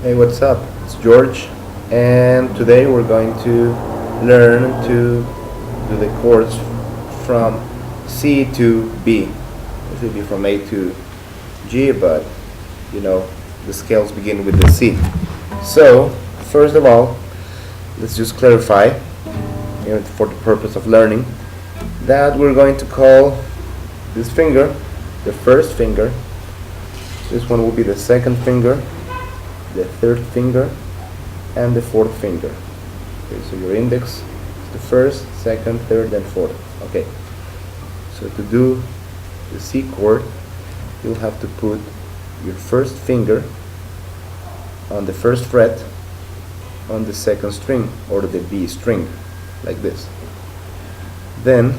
Hey, what's up? It's George, and today we're going to learn to do the chords from C to B. It should be from A to G, but you know the scales begin with the C. So, first of all, let's just clarify, for the purpose of learning, that we're going to call this finger the first finger. This one will be the second finger, the third finger, and the fourth finger. Okay, so your index is the first, second, third, and fourth. Okay, so to do the C chord, you'll have to put your first finger on the first fret on the second string, or the B string, like this. Then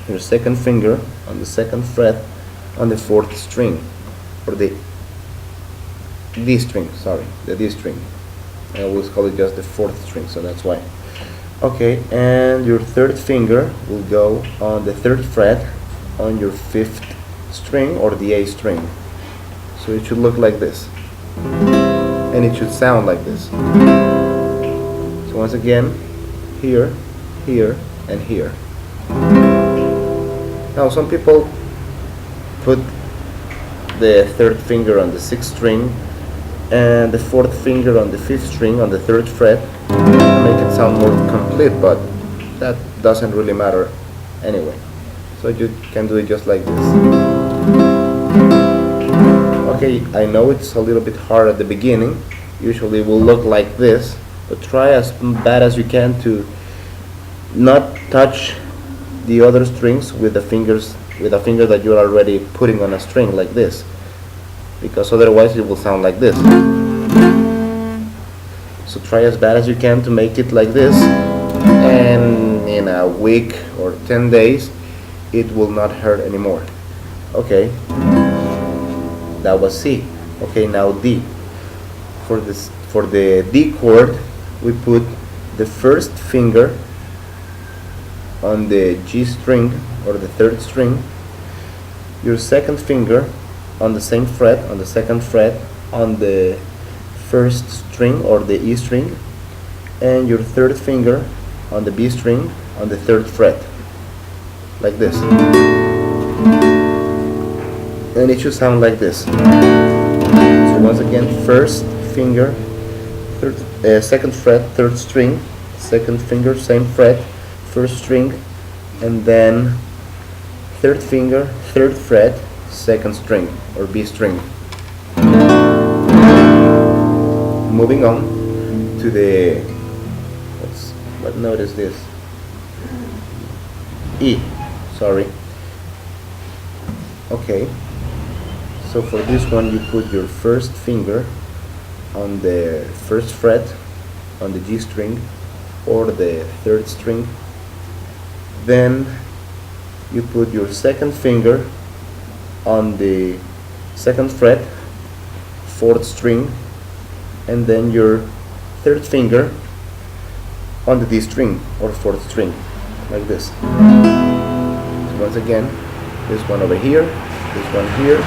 your second finger on the second fret on the fourth string, or the D string, sorry, the D string. I always call it just the fourth string, so that's why. Okay, and your third finger will go on the third fret on your fifth string, or the A string. So it should look like this, and it should sound like this. So once again, here, here, and here. Now some people put the third finger on the sixth string and the fourth finger on the fifth string on the third fret to make it sound more complete, but that doesn't really matter anyway. So you can do it just like this. Okay, I know it's a little bit hard at the beginning. Usually it will look like this, but try as bad as you can to not touch the other strings with the fingers, with a finger that you're already putting on a string, like this, because otherwise it will sound like this. So try as bad as you can to make it like this, and in a week or 10 days it will not hurt anymore. Okay, that was C. Okay, now D. For the D chord, we put the first finger on the G string, or the third string, your second finger on the same fret, on the second fret on the first string, or the E string, and your third finger on the B string on the third fret, like this. And it should sound like this. So once again, first finger, second fret, third string, second finger, same fret, first string, and then third finger, third fret, second string, or B string. Moving on to the, what note is this? E, sorry. Okay, so for this one you put your first finger on the first fret on the G string, or the third string. Then you put your second finger on the second fret, fourth string, and then your third finger on the D string, or fourth string, like this. So once again, this one over here, this one here,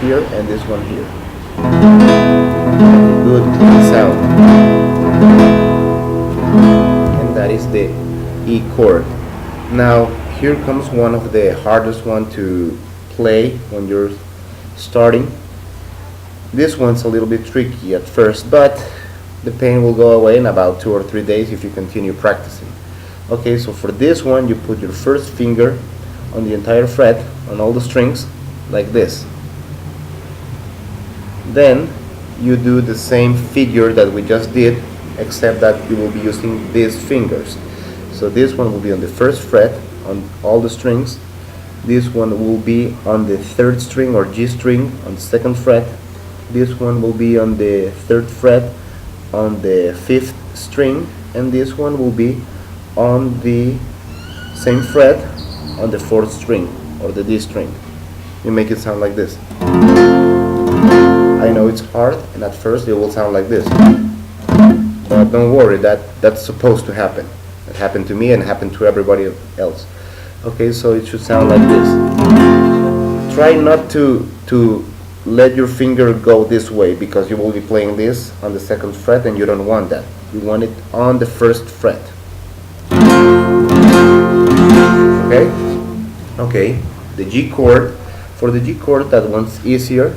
here, and this one here. Good clean sound. And that is the E chord. Now here comes one of the hardest one to play when you're starting. This one's a little bit tricky at first, but the pain will go away in about 2 or 3 days if you continue practicing. Okay, so for this one you put your first finger on the entire fret on all the strings, like this. Then you do the same figure that we just did, except that you will be using these fingers. So this one will be on the first fret on all the strings. This one will be on the third string, or G string, on the second fret. This one will be on the third fret on the fifth string, and this one will be on the same fret on the fourth string, or the D string. You make it sound like this. I know it's hard, and at first it will sound like this, but don't worry, that's supposed to happen. It happened to me and happened to everybody else. Okay, so it should sound like this. Try not to let your finger go this way, because you will be playing this on the second fret and you don't want that. You want it on the first fret. Okay? Okay, the G chord. For the G chord, that one's easier.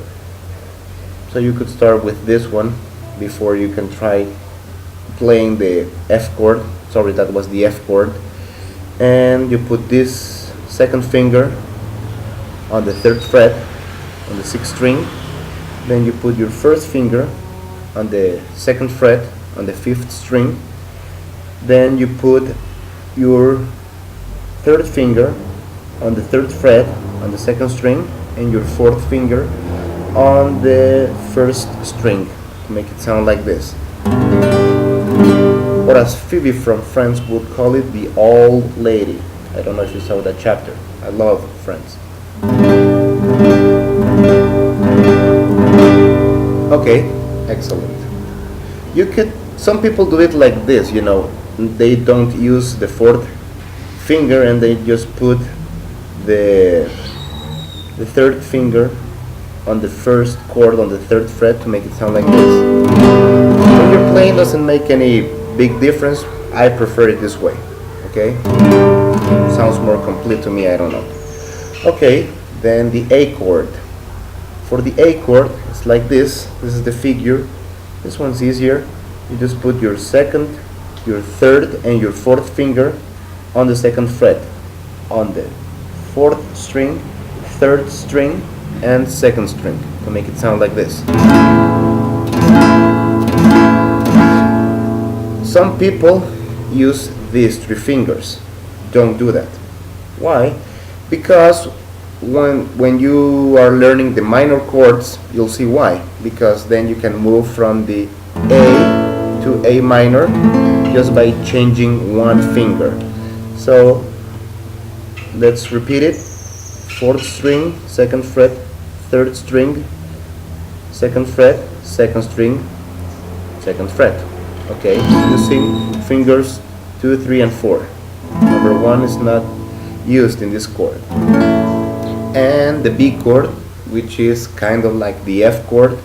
So you could start with this one before you can try playing the F chord. Sorry, that was the F chord. And you put this second finger on the third fret on the sixth string. Then you put your first finger on the second fret on the fifth string. Then you put your third finger on the third fret on the second string, and your fourth finger on the first string, to make it sound like this. Or as Phoebe from Friends would call it, the old lady. I don't know if you saw that chapter. I love Friends. Okay, excellent. You could, some people do it like this, you know, they don't use the fourth finger and they just put the third finger on the first chord on the third fret to make it sound like this. When you're playing, doesn't make any big difference. I prefer it this way. Okay, sounds more complete to me. I don't know. Okay, then the A chord. For the A chord, it's like this. This is the figure. This one's easier. You just put your second, your third, and your fourth finger on the second fret, on the fourth string, third string, and second string, to make it sound like this. Some people use these three fingers. Don't do that. Why? Because when you are learning the minor chords, you'll see why. Because then you can move from the A to A minor just by changing one finger. So let's repeat it. Fourth string, second fret, third string, second fret, second string, second fret. Okay, using fingers 2, 3, and 4. Number 1 is not used in this chord. And the B chord, which is kind of like the F chord,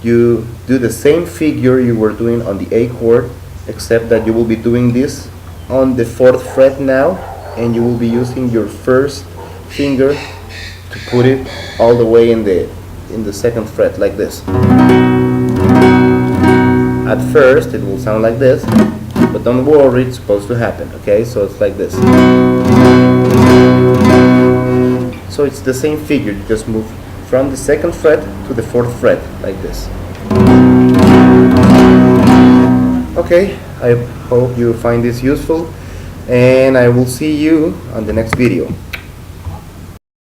you do the same figure you were doing on the A chord, except that you will be doing this on the 4th fret now, and you will be using your first finger to put it all the way in the 2nd fret, like this. At first it will sound like this, but don't worry, it's supposed to happen. Okay, so it's like this. So it's the same figure, you just move from the 2nd fret to the 4th fret, like this. Okay, I hope you find this useful, and I will see you on the next video.